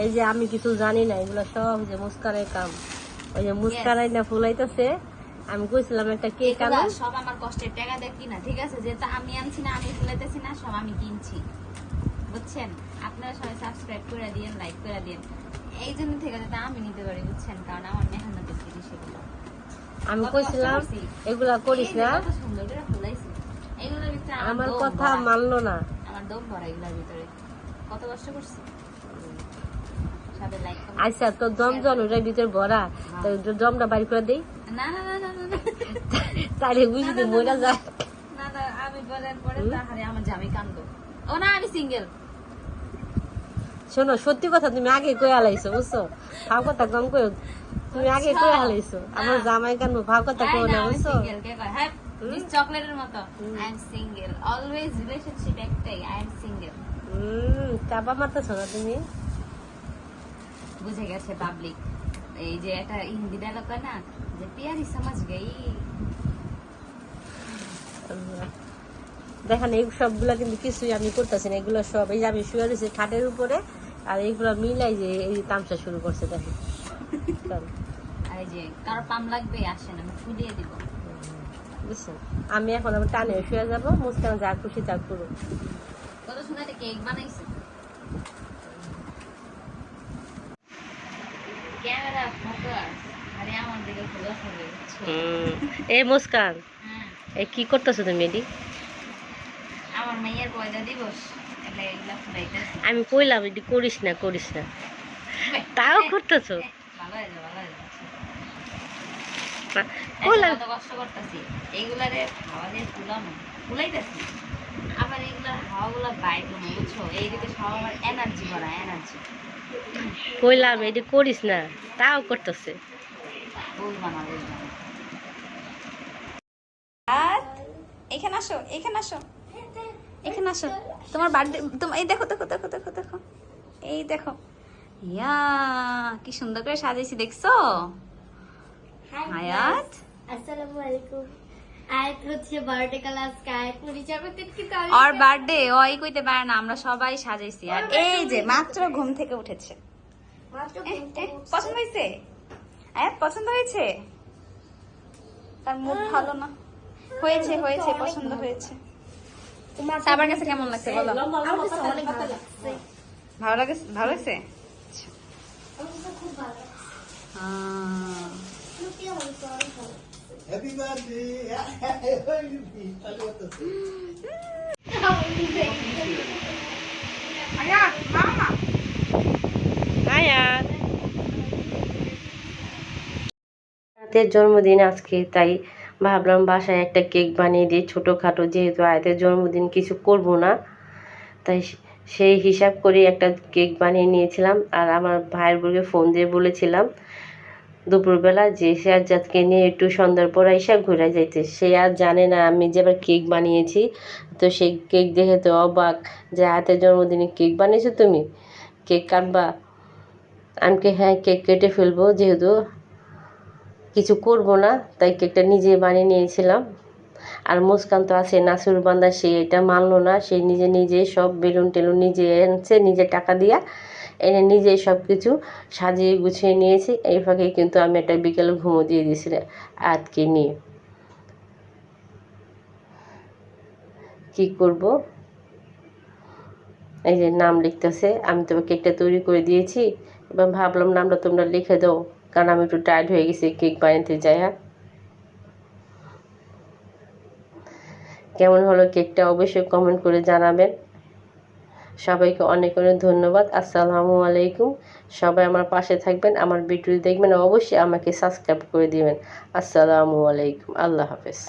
এই যে আমি কিছু জানি না, এগুলো সব যে মুস্কানের কাম। ওই যে মুস্কানাই না ফুলাইতেছে, আমি কইছিলাম একটা কেক আনো। সব আমার কষ্টের টাকা দিয়ে কিনা, ঠিক আছে? যেটা আমি আনছি না, আমি ফুলাইতেছি না, সব আমি কিনছি, বুঝছেন? আপনারা সবাই সাবস্ক্রাইব করে দিয়েন, লাইক করে দিয়েন, এই জন্য থেকে যাতে আমি নিতে পারি, বুঝছেন? কারণ আমার মেহনতের জিনিস এগুলো। আমি কইছিলাম এগুলা করিস না, কত সুন্দর করে ফুলাইছি। এগুলোর ভিতরে আমার কথা মানলো না। আমার দম ভরা এগুলোর ভিতরে, কত কষ্ট করছি। আচ্ছা, তোর দম জন ওটার ভিতরে ভরা, তো দমটা বাইর করে দেই। না না না না না, তাহলে বুঝলি মরে যায়। না না, আমি বলার পরে তাহলে আমার জামাই কান্দো। ও না, আমি সিঙ্গেল। শোনো, সত্যি কথা তুমি আগে কয়ে হালাইছো, বুঝছো? ভাব কথা কম কয়ে, তুমি আগে কয়ে হালাইছো। আমার জামাই কান্দো, ভাব কথা কো না, বুঝছো? হ্যাঁ, দিস চকলেটের মতো। I am single, always relationship একটাই, আই এম সিঙ্গেল। চাপা মারতেছো না তুমি? বুঝে গেছে পাবলিক। এই যে একটা হিন্দি ডায়লগ হয় না, যে পিয়ারি সমাজ গই। দেখেন এই সবগুলা কিন্তু কিছুই আমি করতেছি না, এগুলো সব এই যে আমি শুয়ে রয়েছি খাটের উপরে, আর এইগুলো মিলাই যে এই তামসা শুরু করছে। দেখেন আর এই যে কারো পাম লাগবে, আসেন আমি ফুলিয়ে দিব, বুঝছেন? আমি এখন আবার টানে শুয়ে যাবো, মুস্কান যা খুশি তা করবো। কত সুন্দর একটা কেক বানাইছে। ক্যামেরা ফোকাস, আরে আমার দিকে ফোকাস হবে। এই মুস্কান, হ্যাঁ, এই কি করতেছো তুমি? এটি আমার মেয়ের পয়দা দিবস, એટલે এগুলা ফুলাইতেছি। আমি কইলাম এটি করিস না, করিস না, তাও করতেছো। ভালো হয়ে যাবে, ভালো হয়ে যাবে। কইলাম কত কষ্ট করতেছি এইগুলারে হাওয়া দিয়ে ফুলাইতেছি, আবার এইগুলার হাওয়াগুলা বাইর করবো, বুঝছো? এইদিকে সব আমার এনার্জি ভরা, এনার্জি। কইলাম এটি করিস না, তাও করতেছে। বুঝবা না, বুঝবা না। এখানে আসো, এখানে আসো, এখানে আসো। তোমার বার্থডে, এই দেখো দেখো দেখো দেখো দেখো, এই দেখো, ইয়া কি সুন্দর করে সাজিয়েছি, দেখছো? হায়াত, আসসালামু আলাইকুম। আয়াত হচ্ছে বার্থডে ক্লাস কায় পরিচয় করতে কিন্তু আমি আর বার্থডে ওই কইতে পারে না, আমরা সবাই সাজাইছি। আর এই যে মাত্র ঘুম থেকে উঠেছে। পছন্দ হয়েছে? আয়াত পছন্দ হয়েছে? তার মুড ভালো না। হয়েছে হয়েছে, পছন্দ হয়েছে। সাবার কাছে কেমন লাগছে বলো? অনেক ভালো লাগছে। ভালো লাগছে, ভালো লাগছে। আমার কাছে খুব ভালো লাগছে। লুকিয়ে বলছো অনেক ভালো। হ্যাপি বার্থডে আয়াতের জন্মদিন আজকে, তাই ভাবলাম বাসায় একটা কেক বানিয়ে দিই ছোটোখাটো, যেহেতু আয়াতের জন্মদিন কিছু করব না, তাই সেই হিসাব করে একটা কেক বানিয়ে নিয়েছিলাম। আর আমার ভাইয়ের বুড়িকে ফোন দিয়ে বলেছিলাম দুপুরবেলা যে সে আজাদকে নিয়ে একটু সন্ধ্যার পর এসে ঘুরে যাইতে। সে আর জানে না আমি যে আবার কেক বানিয়েছি। তো সেই কেক দেখে তো অবাক, যে আয়াতের জন্মদিনে কেক বানিয়েছো তুমি, কেক কাটবা? আমি হ্যাঁ, কেক কেটে ফেলবো, যেহেতু কিছু করব না, তাই কেকটা নিজে বানিয়ে নিয়েছিলাম। আর মুস্কান তো আছে নাসুর বান্দা, সে এটা মানলো না, সে নিজে নিজে সব বেলুন টেলুন নিজে এনেছে, নিজে টাকা দিয়া এনে নিজেই সব কিছু সাজিয়ে গুছিয়ে নিয়েছি। এই ফাঁকে কিন্তু আমি একটা বিকেলে ঘুমো দিয়ে দিয়েছি আয়াতকে নিয়ে। কি করব, এই যে নাম লিখতেছে, আমি তো কেকটা তৈরি করে দিয়েছি, এবার ভাবলাম নামটা তোমরা লিখে দাও, কারণ আমি একটু টায়ার্ড হয়ে গেছি কেক বানাতে যাই। কেমন হলো কেকটা অবশ্যই কমেন্ট করে জানাবেন। সবাইকে অনেক অনেক ধন্যবাদ। আসসালামু আলাইকুম। সবাই আমার পাশে থাকবেন, আমার ভিডিও দেখবেন, অবশ্যই আমাকে সাবস্ক্রাইব করে দিবেন। আসসালামু আলাইকুম, আল্লাহ হাফেজ।